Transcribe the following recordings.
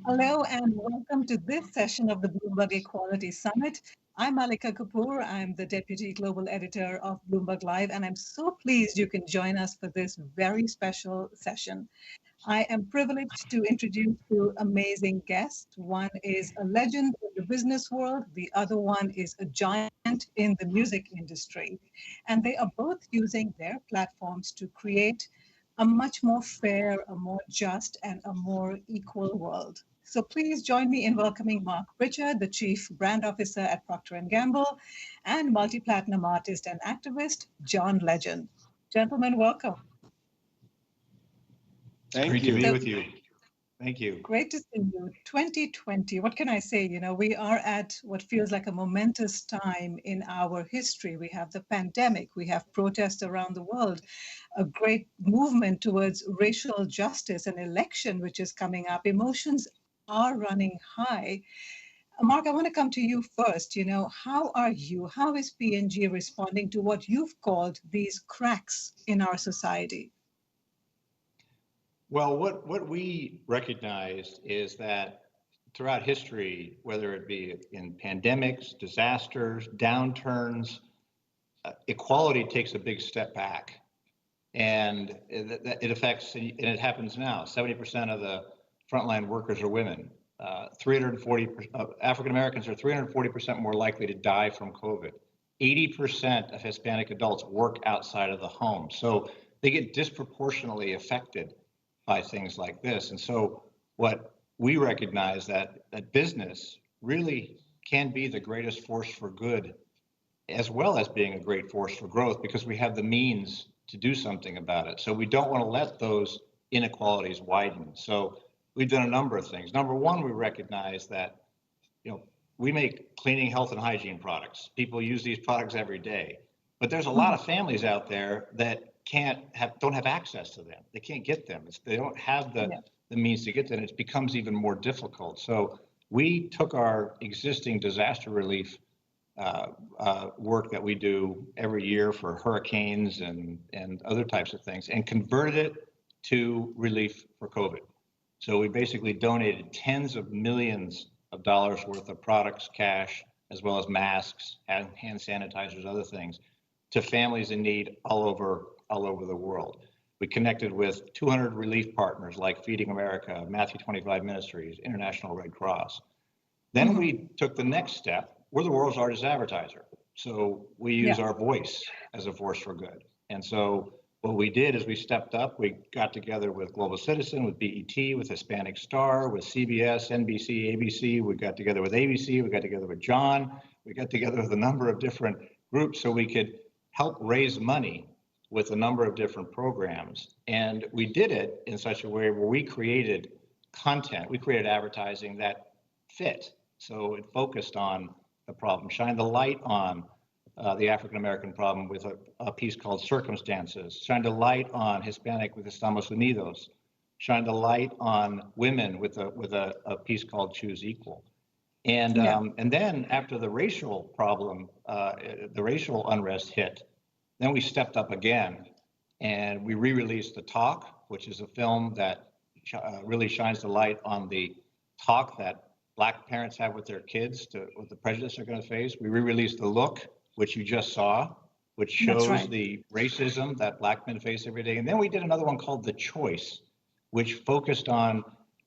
Hello and welcome to this session of the Bloomberg Equality Summit. I'm Mallika Kapur. I'm the Deputy Global Editor of Bloomberg Live, and I'm so pleased you can join us for this very special session. I am privileged to introduce two amazing guests. One is a legend in the business world, the other one is a giant in the music industry. And they are both using their platforms to create a much more fair, a more just, and a more equal world. So please join me in welcoming Marc Pritchard, the Chief Brand Officer at Procter& Gamble, and multi-platinum artist and activist John Legend. Gentlemen, welcome. Thank Great to be you. So with you. Thank you. great to see you. 2020, what can I say? We are at what feels like a momentous time in our history. We have the pandemic, we have protests around the world, a great movement towards racial justice, an election which is coming up. Emotions are running high. Marc, I want to come to you first. How are you? How is P&G responding to what you've called these cracks in our society? Well, what we recognized is that throughout history, whether it be in pandemics, disasters, downturns, equality takes a big step back. And it affects, and it happens now. 70% of the frontline workers are women. 340 African Americans are 340% more likely to die from COVID. 80% of Hispanic adults work outside of the home, so they get disproportionately affected by things like this. And so, what we recognize that business really can be the greatest force for good, as well as being a great force for growth, because we have the means to do something about it. So we don't want to let those inequalities widen. So we've done a number of things. Number one, we recognize that, you know, we make cleaning, health, and hygiene products. People use these products every day, but there's a lot Mhm. of families out there that don't have access to them. They can't get them. They don't have Yeah. the means to get them. It becomes even more difficult. So we took our existing disaster relief work that we do every year for hurricanes and other types of things, and converted it to relief for COVID. So we basically donated tens of millions of dollars worth of products, cash, as well as masks, hand sanitizers, other things, to families in need all over the world. We connected with 200 relief partners like Feeding America, Matthew 25 Ministries, International Red Cross. Then Mhm. we took the next step. We're the world's largest advertiser. So we Yeah. use our voice as a force for good. And so what we did is we stepped up. We got together with Global Citizen, with BET, with Hispanic Star, with CBS, NBC, ABC. We got together with ABC. We got together with John. We got together with a number of different groups so we could help raise money with a number of different programs. And we did it in such a way where we created content, we created advertising that fit. So it focused on the problem, shined the light on the African American problem with a piece called Circumstances, shined a light on Hispanic with Estamos Unidos, shined a light on women with a piece called Choose Equal. Yeah. And then after the racial problem, the racial unrest hit, then we stepped up again and we re-released The Talk, which is a film that really shines the light on the talk that Black parents have with their kids, with the prejudice they're going to face. We re-released The Look, which you just saw, which That's shows right. the racism that Black men face every day. And then we did another one called The Choice, which focused on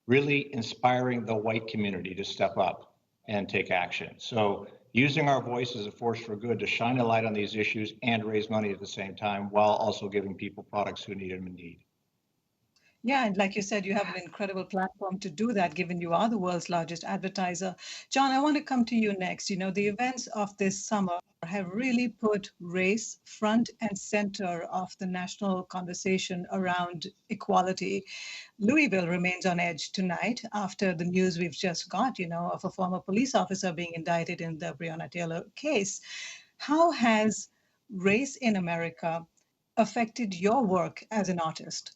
really inspiring the white community to step up and take action. So using our voice as a force for good to shine a light on these issues and raise money at the same time, while also giving people products who need them in need. Yeah, and like you said, you have an incredible platform to do that, given you are the world's largest advertiser. John, I want to come to you next. The events of this summer have really put race front and center of the national conversation around equality. Louisville remains on edge tonight after the news we've just got, of a former police officer being indicted in the Breonna Taylor case. How has race in America affected your work as an artist?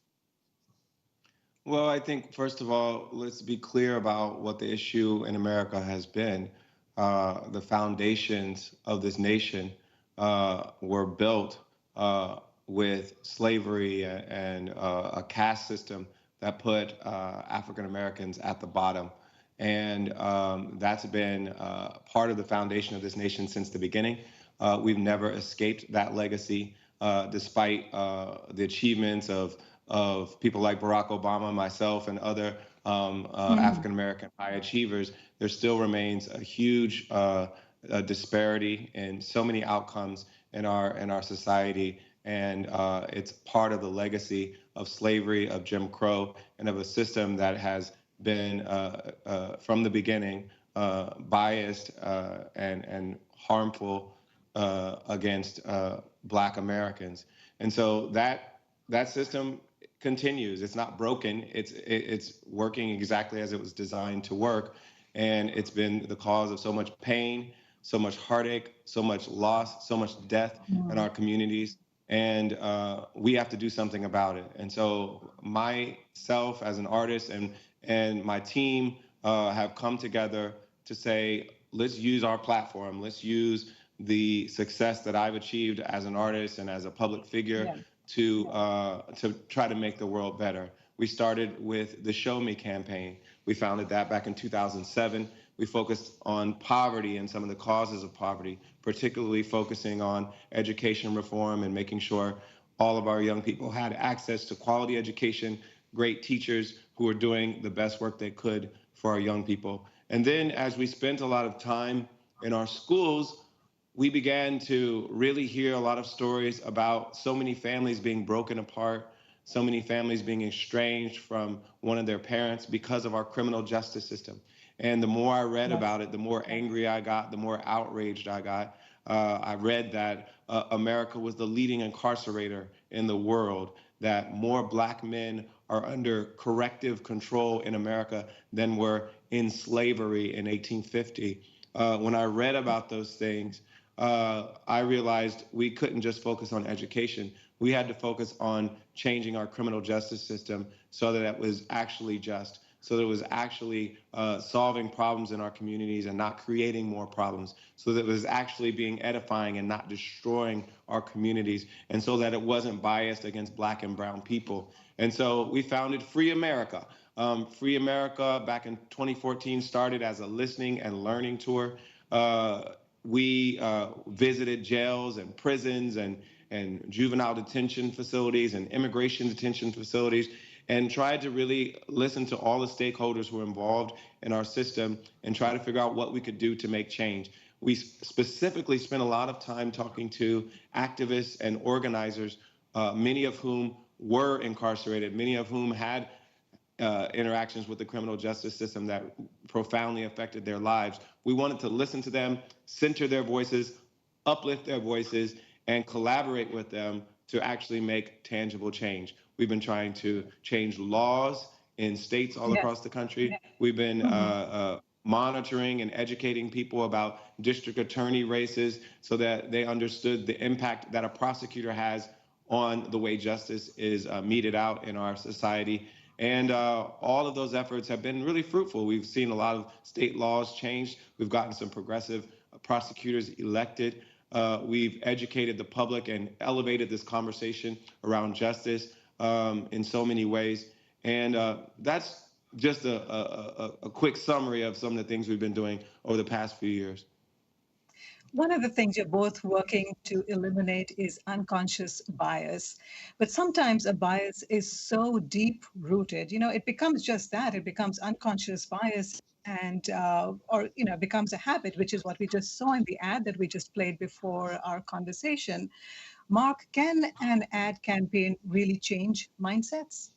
Well, I think, first of all, let's be clear about what the issue in America has been. The foundations of this nation were built with slavery and a caste system that put African Americans at the bottom. And that's been part of the foundation of this nation since the beginning. We've never escaped that legacy, despite the achievements of people like Barack Obama, myself, and other African American high achievers. There still remains a huge disparity in so many outcomes in our society, and it's part of the legacy of slavery, of Jim Crow, and of a system that has been from the beginning biased and harmful against Black Americans. And so that system continues. It's not broken. It's working exactly as it was designed to work, and it's been the cause of so much pain, so much heartache, so much loss, so much death in our communities. And we have to do something about it. And so myself as an artist and my team have come together to say, let's use our platform. Let's use the success that I've achieved as an artist and as a public figure to try to make the world better. We started with the Show Me campaign. We founded that back in 2007. We focused on poverty and some of the causes of poverty, particularly focusing on education reform and making sure all of our young people had access to quality education, great teachers who were doing the best work they could for our young people. And then as we spent a lot of time in our schools, we began to really hear a lot of stories about so many families being broken apart, so many families being estranged from one of their parents because of our criminal justice system. And the more I read about it, the more angry I got, the more outraged I got. I read that America was the leading incarcerator in the world, that more Black men are under corrective control in America than were in slavery in 1850. When I read about those things, I realized we couldn't just focus on education. We had to focus on changing our criminal justice system so that it was actually just, so that it was actually solving problems in our communities and not creating more problems, so that it was actually being edifying and not destroying our communities, and so that it wasn't biased against Black and brown people. And so we founded Free America. Free America back in 2014 started as a listening and learning tour. We visited jails and prisons and juvenile detention facilities and immigration detention facilities, and tried to really listen to all the stakeholders who were involved in our system and try to figure out what we could do to make change. We specifically spent a lot of time talking to activists and organizers, many of whom were incarcerated, many of whom had interactions with the criminal justice system that profoundly affected their lives. We wanted to listen to them, center their voices, uplift their voices, and collaborate with them to actually make tangible change. We've been trying to change laws in states all across the country. We've been monitoring and educating people about district attorney races so that they understood the impact that a prosecutor has on the way justice is meted out in our society. And all of those efforts have been really fruitful. We've seen a lot of state laws changed. We've gotten some progressive prosecutors elected. We've educated the public and elevated this conversation around justice in so many ways. And that's just a quick summary of some of the things we've been doing over the past few years. One of the things you're both working to eliminate is unconscious bias. But sometimes a bias is so deep rooted, it becomes just that. It becomes unconscious bias and, or, becomes a habit, which is what we just saw in the ad that we just played before our conversation. Marc, can an ad campaign really change mindsets?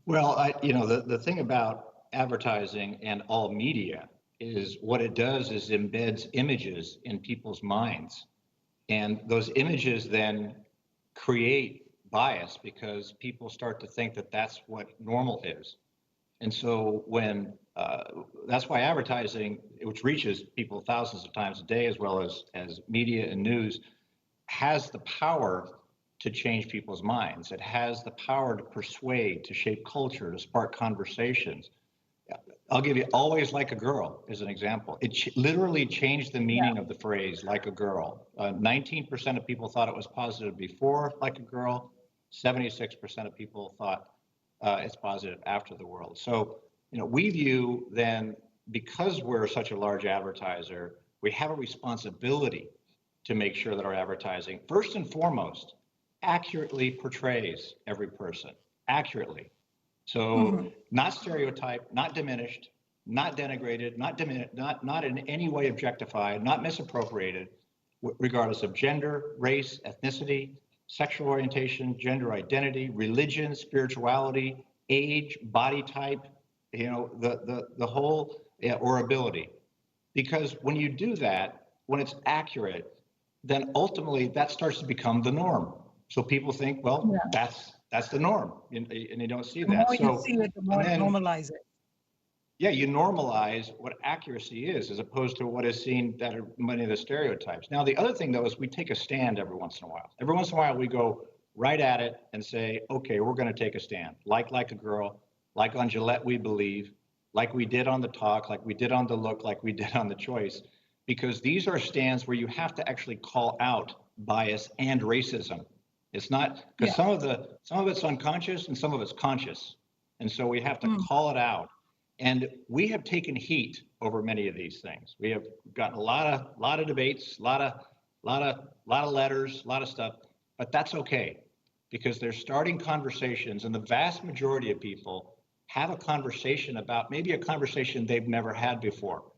Well, the thing about advertising and all media is what it does is embeds images in people's minds. And those images then create bias because people start to think that that's what normal is. And so that's why advertising, which reaches people thousands of times a day, as well as media and news, has the power to change people's minds. It has the power to persuade, to shape culture, to spark conversations. I'll give you "always like a girl" as an example. It literally changed the meaning of the phrase "like a girl." 19% of people thought it was positive before "like a girl." 76% of people thought it's positive after the world. So we view then, because we're such a large advertiser, we have a responsibility to make sure that our advertising, first and foremost, accurately portrays every person, accurately. So not stereotyped, not diminished, not denigrated, not in any way objectified, not misappropriated, regardless of gender, race, ethnicity, sexual orientation, gender identity, religion, spirituality, age, body type, the whole, or ability. Because when you do that, when it's accurate, then ultimately that starts to become the norm. So people think, well, Yeah. that's the norm, and you don't see The that. more you So, see it, the more and you then, normalize it. yeah, you normalize what accuracy is as opposed to what is seen that are many of the stereotypes. Now, the other thing though is we take a stand every once in a while. Every once in a while, we go right at it and say, okay, we're going to take a stand. Like a girl, like on Gillette, we believe, like we did on the talk, like we did on the look, like we did on the choice, because these are stands where you have to actually call out bias and racism. It's not because Yeah. some of it's unconscious and some of it's conscious, and so we have to Mm. call it out. And we have taken heat over many of these things. We have gotten a lot of debates, lot of letters, a lot of stuff, but that's okay because they're starting conversations, and the vast majority of people have a conversation about maybe a conversation they've never had before.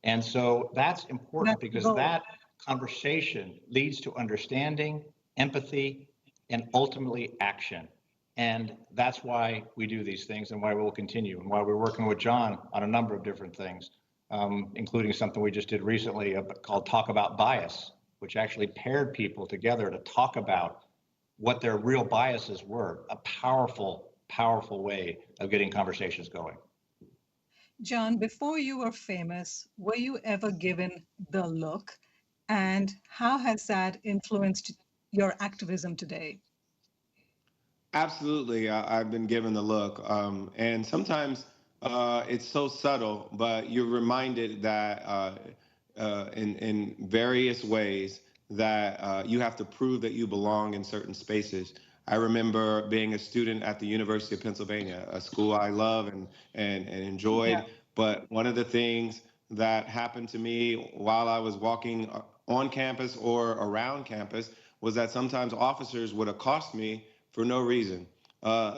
And so that's important That's the because goal. that conversation leads to understanding, empathy, and ultimately action. And that's why we do these things and why we'll continue and why we're working with John on a number of different things, including something we just did recently called Talk About Bias, which actually paired people together to talk about what their real biases were. A powerful, powerful way of getting conversations going. John, before you were famous, were you ever given the look? And how has that influenced your activism today? Absolutely. I've been given the look. And sometimes it's so subtle, but you're reminded that in various ways that you have to prove that you belong in certain spaces. I remember being a student at the University of Pennsylvania, a school I love and Yeah. enjoyed. But one of the things that happened to me while I was walking on campus or around campus was that sometimes officers would accost me for no reason.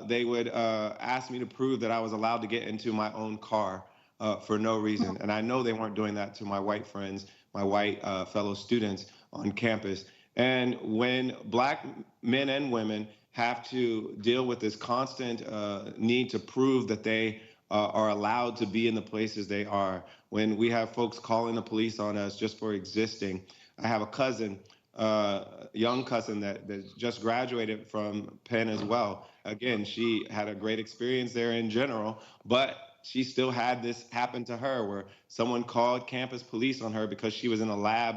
They would ask me to prove that I was allowed to get into my own car for no reason. And I know they weren't doing that to my white friends, my white fellow students on campus. And when Black men and women have to deal with this constant need to prove that they are allowed to be in the places they are, when we have folks calling the police on us just for existing. I have a cousin, young cousin that just graduated from Penn as well. Again, she had a great experience there in general, but she still had this happen to her where someone called campus police on her because she was in a lab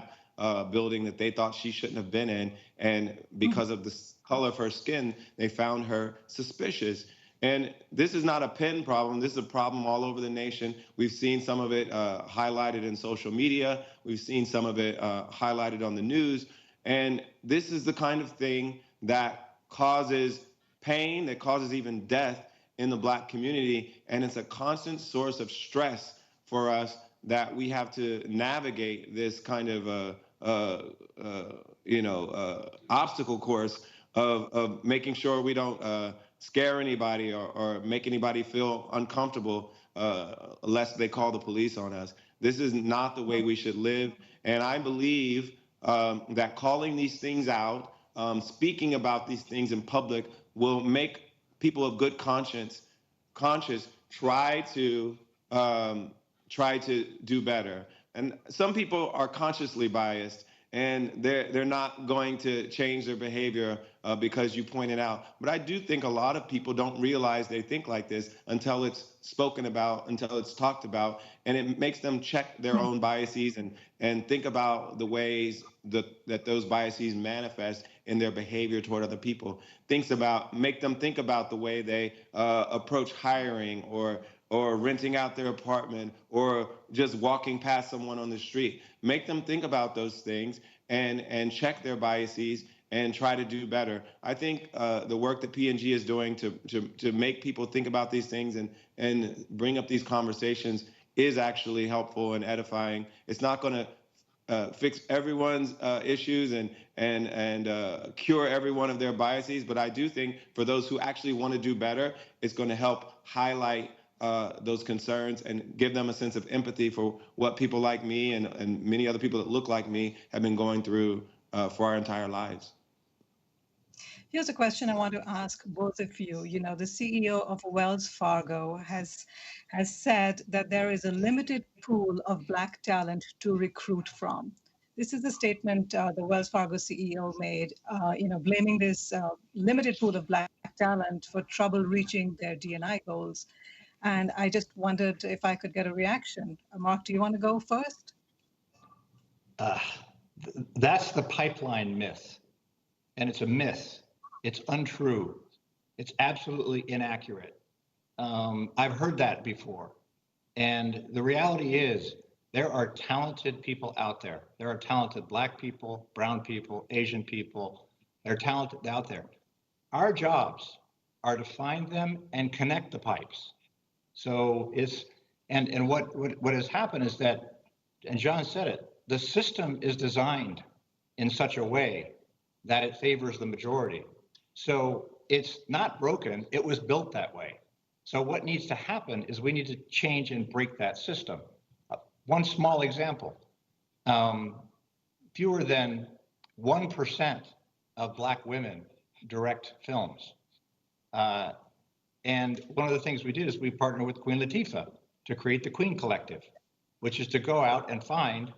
building that they thought she shouldn't have been in. And Mhm. because of the color of her skin, they found her suspicious. And this is not a Penn problem. This is a problem all over the nation. We've seen some of it highlighted in social media. We've seen some of it highlighted on the news. And this is the kind of thing that causes pain, that causes even death in the Black community. And it's a constant source of stress for us that we have to navigate this kind of obstacle course of making sure we don't scare anybody or make anybody feel uncomfortable lest they call the police on us. This is not the way we should live. And I believe that calling these things out, speaking about these things in public will make people of good conscious um, try to do better. And some people are consciously biased, and they're not going to change their behavior because you point it out. But I do think a lot of people don't realize they think like this until it's spoken about, until it's talked about, and it makes them check their own biases and think about the ways that those biases manifest in their behavior toward other people. Make them think about the way they approach hiring or renting out their apartment or just walking past someone on the street. Make them think about those things and check their biases and try to do better. I think the work that P&G is doing to make people think about these things and bring up these conversations is actually helpful and edifying. It's not going to fix everyone's issues and cure every one of their biases. But I do think for those who actually want to do better, it's going to help highlight those concerns and give them a sense of empathy for what people like me and many other people that look like me have been going through for our entire lives. Here's a question I want to ask both of you. You know, the CEO of Wells Fargo has said that there is a limited pool of Black talent to recruit from. This is the statement the Wells Fargo CEO made, blaming this limited pool of Black talent for trouble reaching their D&I goals. And I just wondered if I could get a reaction. Marc, do you want to go first? That's the pipeline myth. And it's a myth. It's untrue. It's absolutely inaccurate. I've heard that before. And the reality is there are talented people out there. There are talented Black people, brown people, Asian people. They're talented out there. Our jobs are to find them and connect the pipes. So it's, and what has happened is that, and John said it, the system is designed in such a way that it favors the majority. So it's not broken, it was built that way. So what needs to happen is we need to change and break that system. One small example, fewer than 1% of Black women direct films. And one of the things we did is we partnered with Queen Latifah to create the Queen Collective, which is to go out and find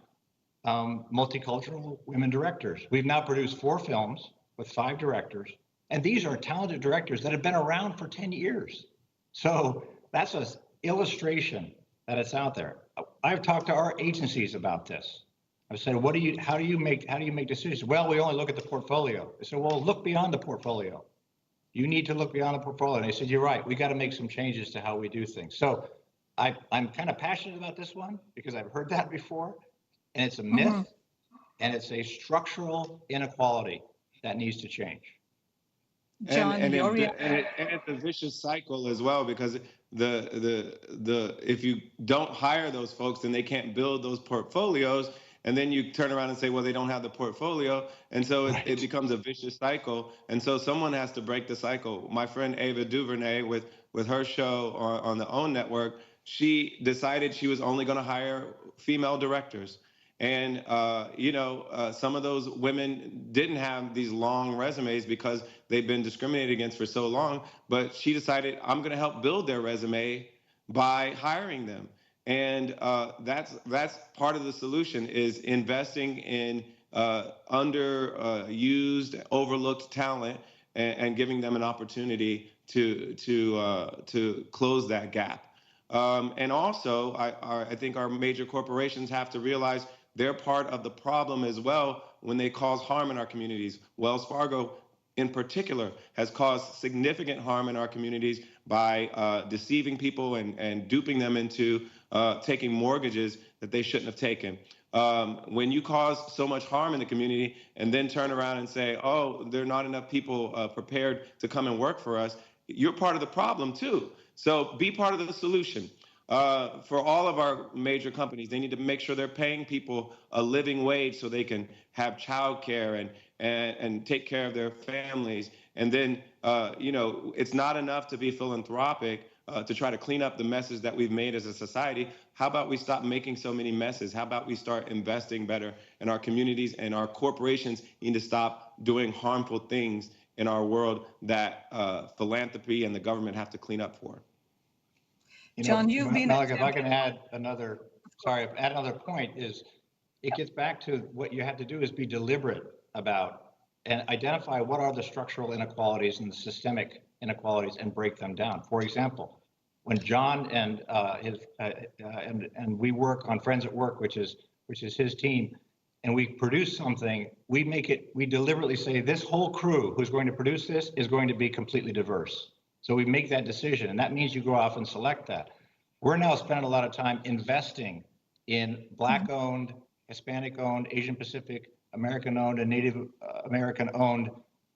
multicultural women directors. We've now produced 4 films with 5 directors, and these are talented directors that have been around for 10 years. So that's an illustration that it's out there. I've talked to our agencies about this. I've said, how do you make decisions? Well, we only look at the portfolio. I said, well, look beyond the portfolio. You need to look beyond the portfolio. And they said, you're right. We got to make some changes to how we do things. So I'm kind of passionate about this one because I've heard that before. And it's a myth, and it's a structural inequality that needs to change. John, and it's a vicious cycle as well, because if you don't hire those folks, then they can't build those portfolios, and then you turn around and say, well, they don't have the portfolio, and so it becomes a vicious cycle, and so someone has to break the cycle. My friend Ava DuVernay, with her show on the OWN network, she decided she was only going to hire female directors. And, some of those women didn't have these long resumes because they've been discriminated against for so long. But she decided, I'm going to help build their resume by hiring them. And that's part of the solution, is investing in underused, overlooked talent and giving them an opportunity to close that gap. And also, I think our major corporations have to realize they're part of the problem as well when they cause harm in our communities. Wells Fargo, in particular, has caused significant harm in our communities by deceiving people and duping them into taking mortgages that they shouldn't have taken. When you cause so much harm in the community and then turn around and say, oh, there are not enough people prepared to come and work for us, you're part of the problem too. So be part of the solution. For all of our major companies, they need to make sure they're paying people a living wage so they can have childcare and take care of their families. And then, it's not enough to be philanthropic to try to clean up the messes that we've made as a society. How about we stop making so many messes? How about we start investing better in our communities, and our corporations need to stop doing harmful things in our world that philanthropy and the government have to clean up for. John, you've been. Mallika, if I can add another point, is it gets back to what you have to do is be deliberate about and identify what are the structural inequalities and the systemic inequalities and break them down. For example, when John and we work on Friends at Work, which is his team, and we produce something, we deliberately say this whole crew who's going to produce this is going to be completely diverse. So we make that decision, and that means you go off and select that. We're now spending a lot of time investing in Black-owned, Hispanic-owned, Asian Pacific American-owned and Native American-owned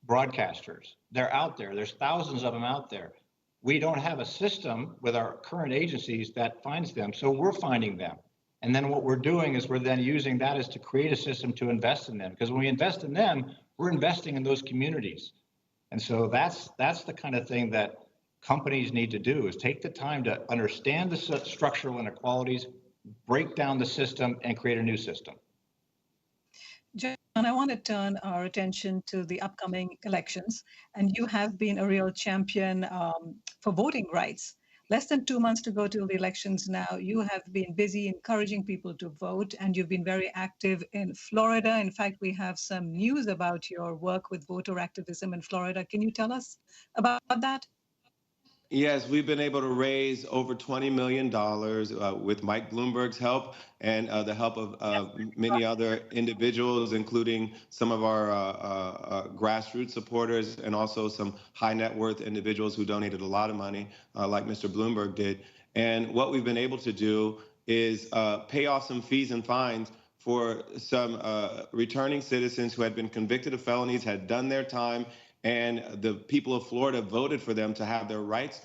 broadcasters. They're out there. There's thousands of them out there. We don't have a system with our current agencies that finds them, so we're finding them. And then what we're doing is we're then using that as to create a system to invest in them. Because when we invest in them, we're investing in those communities. And so that's the kind of thing that companies need to do, is take the time to understand the structural inequalities, break down the system, and create a new system. John, I want to turn our attention to the upcoming elections, and you have been a real champion for voting rights. Less than 2 months to go to the elections now. You have been busy encouraging people to vote, and you've been very active in Florida. In fact, we have some news about your work with voter activism in Florida. Can you tell us about that? Yes, we've been able to raise over $20 million with Mike Bloomberg's help and the help of many other individuals, including some of our grassroots supporters and also some high net worth individuals who donated a lot of money, like Mr. Bloomberg did. And what we've been able to do is pay off some fees and fines for some returning citizens who had been convicted of felonies, had done their time, and the people of Florida voted for them to have their rights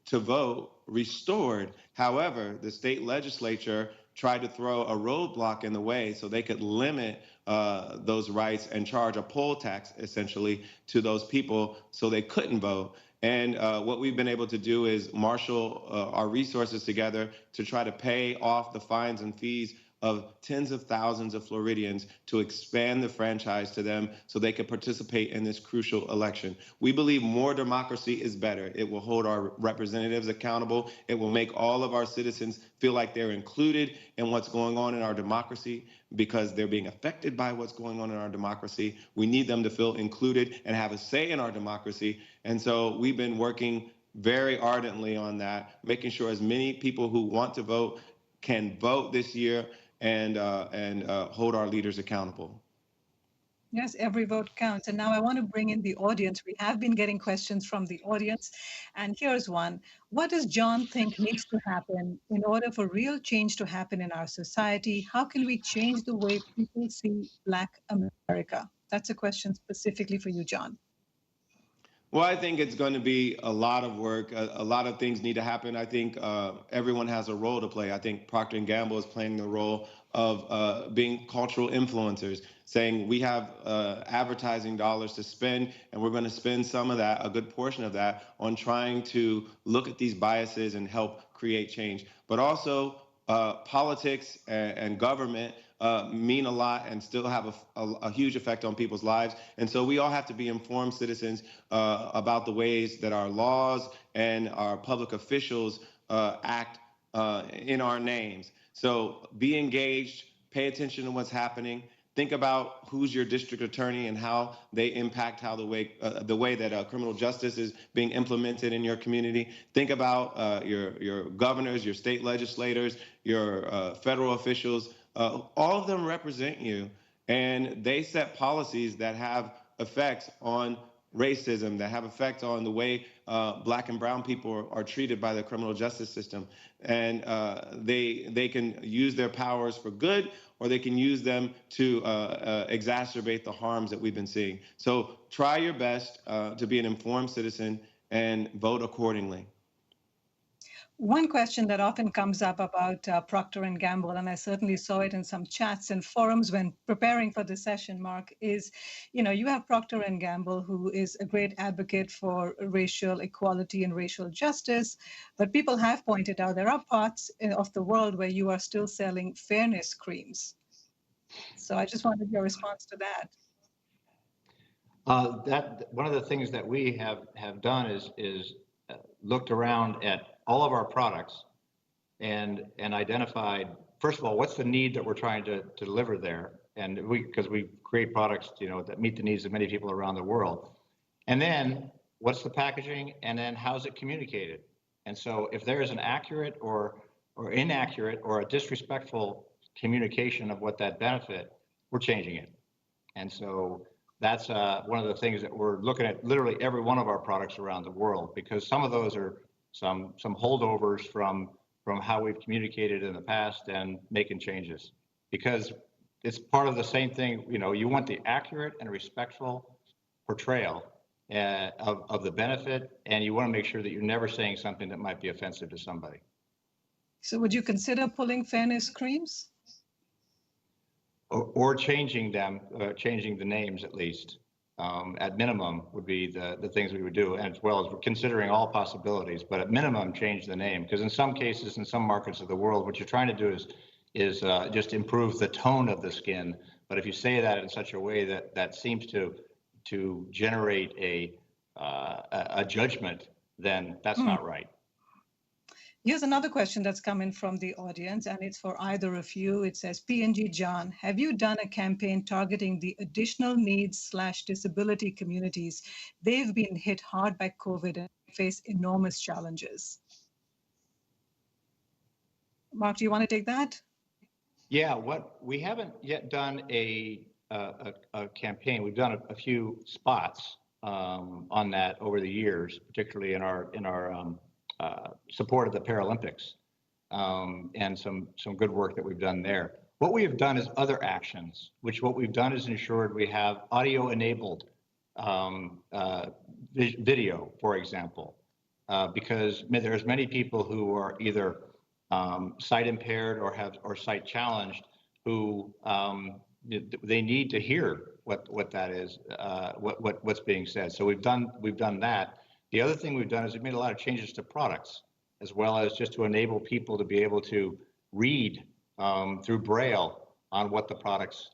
to vote restored. However, the state legislature tried to throw a roadblock in the way so they could limit those rights and charge a poll tax, essentially, to those people so they couldn't vote. And what we've been able to do is marshal our resources together to try to pay off the fines and fees of tens of thousands of Floridians to expand the franchise to them so they could participate in this crucial election. We believe more democracy is better. It will hold our representatives accountable. It will make all of our citizens feel like they're included in what's going on in our democracy because they're being affected by what's going on in our democracy. We need them to feel included and have a say in our democracy. And so we've been working very ardently on that, making sure as many people who want to vote can vote this year and hold our leaders accountable. Yes, every vote counts. And now I want to bring in the audience. We have been getting questions from the audience. And here's one. What does John think needs to happen in order for real change to happen in our society? How can we change the way people see Black America? That's a question specifically for you, John. Well, I think it's going to be a lot of work. A lot of things need to happen. I think everyone has a role to play. I think Procter & Gamble is playing the role of being cultural influencers, saying we have advertising dollars to spend, and we're going to spend some of that, a good portion of that, on trying to look at these biases and help create change. But also politics and government mean a lot and still have a huge effect on people's lives. And so we all have to be informed citizens about the ways that our laws and our public officials act in our names. So be engaged, pay attention to what's happening. Think about who's your district attorney and how they impact how the way that criminal justice is being implemented in your community. Think about your governors, your state legislators, your federal officials. All of them represent you, and they set policies that have effects on racism, that have effect on the way Black and brown people are treated by the criminal justice system. And they can use their powers for good, or they can use them to exacerbate the harms that we've been seeing. So try your best to be an informed citizen and vote accordingly. One question that often comes up about Procter & Gamble, and I certainly saw it in some chats and forums when preparing for this session, Marc, is, you have Procter & Gamble, who is a great advocate for racial equality and racial justice, but people have pointed out there are parts of the world where you are still selling fairness creams. So I just wanted your response to that. That one of the things that we have done is looked around at all of our products and identified, first of all, what's the need that we're trying to deliver there, and because we create products that meet the needs of many people around the world, and then what's the packaging, and then how's it communicated. And so if there is an accurate or inaccurate or a disrespectful communication of what that benefit, we're changing it. And so that's one of the things that we're looking at literally every one of our products around the world, because some of those are some holdovers from how we've communicated in the past and making changes. Because it's part of the same thing. You want the accurate and respectful portrayal of the benefit, and you want to make sure that you're never saying something that might be offensive to somebody. So would you consider pulling fairness creams? Or changing them, changing the names at least. At minimum would be the things we would do, and as well as we're considering all possibilities, but at minimum change the name, because in some cases, in some markets of the world, what you're trying to do is just improve the tone of the skin. But if you say that in such a way that seems to generate a judgment, then that's not right. Here's another question that's come in from the audience, and it's for either of you. It says, P&G John, have you done a campaign targeting the additional needs/disability communities? They've been hit hard by COVID and face enormous challenges. Mark, do you want to take that? Yeah, we haven't yet done a campaign. We've done a few spots on that over the years, particularly in our support of the Paralympics, and some good work that we've done there. What we have done is other actions, which what we've done is ensured we have audio-enabled video, for example, because there's many people who are either sight impaired or sight challenged who they need to hear what that is, what's being said. So we've done that. The other thing we've done is we've made a lot of changes to products, as well as just to enable people to be able to read through Braille on what the products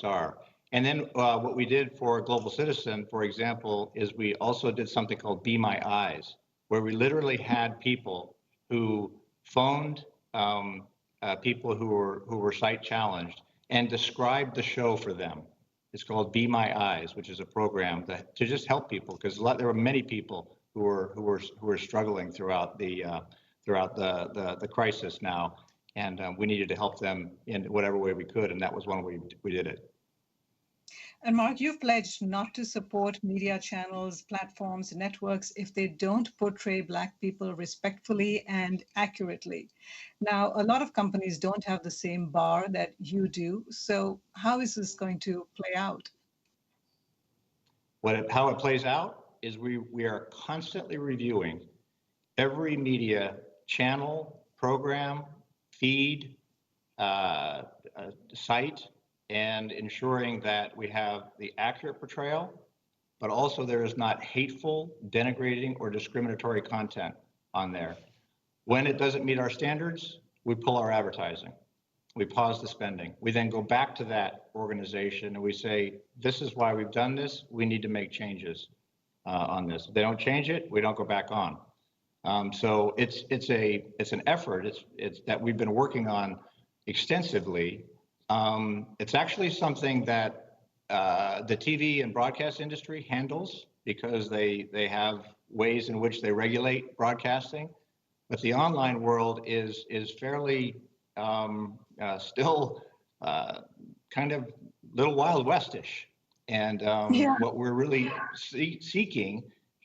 are. And then what we did for Global Citizen, for example, is we also did something called Be My Eyes, where we literally had people who phoned people who were sight challenged and described the show for them. It's called Be My Eyes, which is a program to just help people, because there were many people who were struggling throughout the crisis now, and we needed to help them in whatever way we could, and that was one way we did it. And Mark, you've pledged not to support media channels, platforms, networks if they don't portray Black people respectfully and accurately. Now, a lot of companies don't have the same bar that you do. So how is this going to play out? How it plays out is we are constantly reviewing every media channel, program, feed, site, and ensuring that we have the accurate portrayal, but also there is not hateful, denigrating, or discriminatory content on there. When it doesn't meet our standards, we pull our advertising. We pause the spending. We then go back to that organization and we say, this is why we've done this. We need to make changes on this. If they don't change it, we don't go back on. So it's an effort. It's that we've been working on extensively. It's actually something that the TV and broadcast industry handles, because they have ways in which they regulate broadcasting. But the online world is fairly still kind of little Wild Westish. And what we're really seeking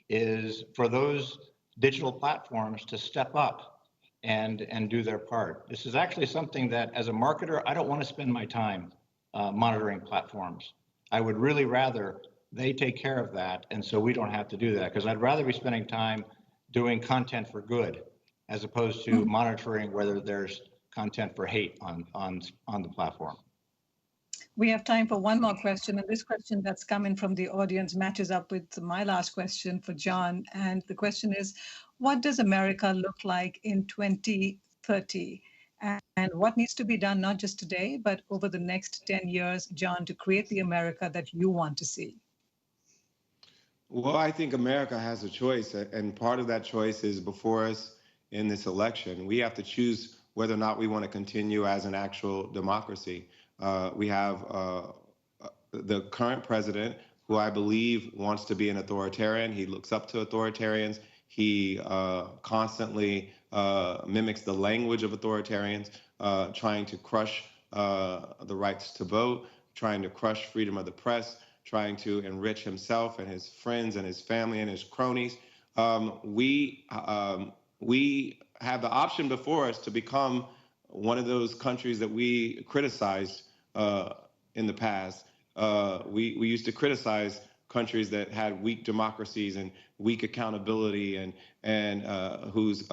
is for those digital platforms to step up and do their part. This is actually something that, as a marketer, I don't want to spend my time monitoring platforms. I would really rather they take care of that, and so we don't have to do that, because I'd rather be spending time doing content for good as opposed to monitoring whether there's content for hate on the platform. We have time for one more question, and this question that's come in from the audience matches up with my last question for John. And the question is, what does America look like in 2030? And what needs to be done, not just today, but over the next 10 years, John, to create the America that you want to see? Well, I think America has a choice, and part of that choice is before us in this election. We have to choose whether or not we want to continue as an actual democracy. We have the current president, who I believe wants to be an authoritarian. He looks up to authoritarians. He constantly mimics the language of authoritarians, trying to crush the rights to vote, trying to crush freedom of the press, trying to enrich himself and his friends and his family and his cronies. We have the option before us to become one of those countries that we criticized in the past. We used to criticize countries that had weak democracies and weak accountability and whose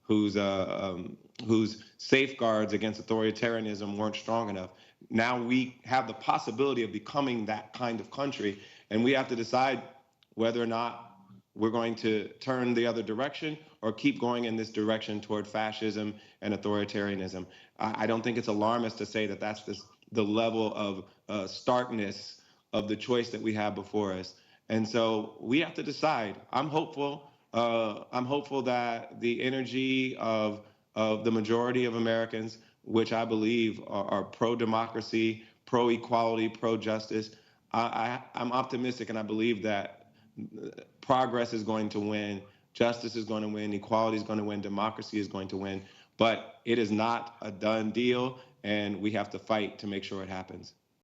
whose safeguards against authoritarianism weren't strong enough. Now we have the possibility of becoming that kind of country, and we have to decide whether or not we're going to turn the other direction or keep going in this direction toward fascism and authoritarianism. I don't think it's alarmist to say that that's the level of starkness of the choice that we have before us. And so we have to decide. I'm hopeful. I'm hopeful that the energy of the majority of Americans, which I believe are pro-democracy, pro-equality, pro-justice, I'm optimistic, and I believe that progress is going to win, justice is going to win, equality is going to win, democracy is going to win. But it is not a done deal, and we have to fight to make sure it happens.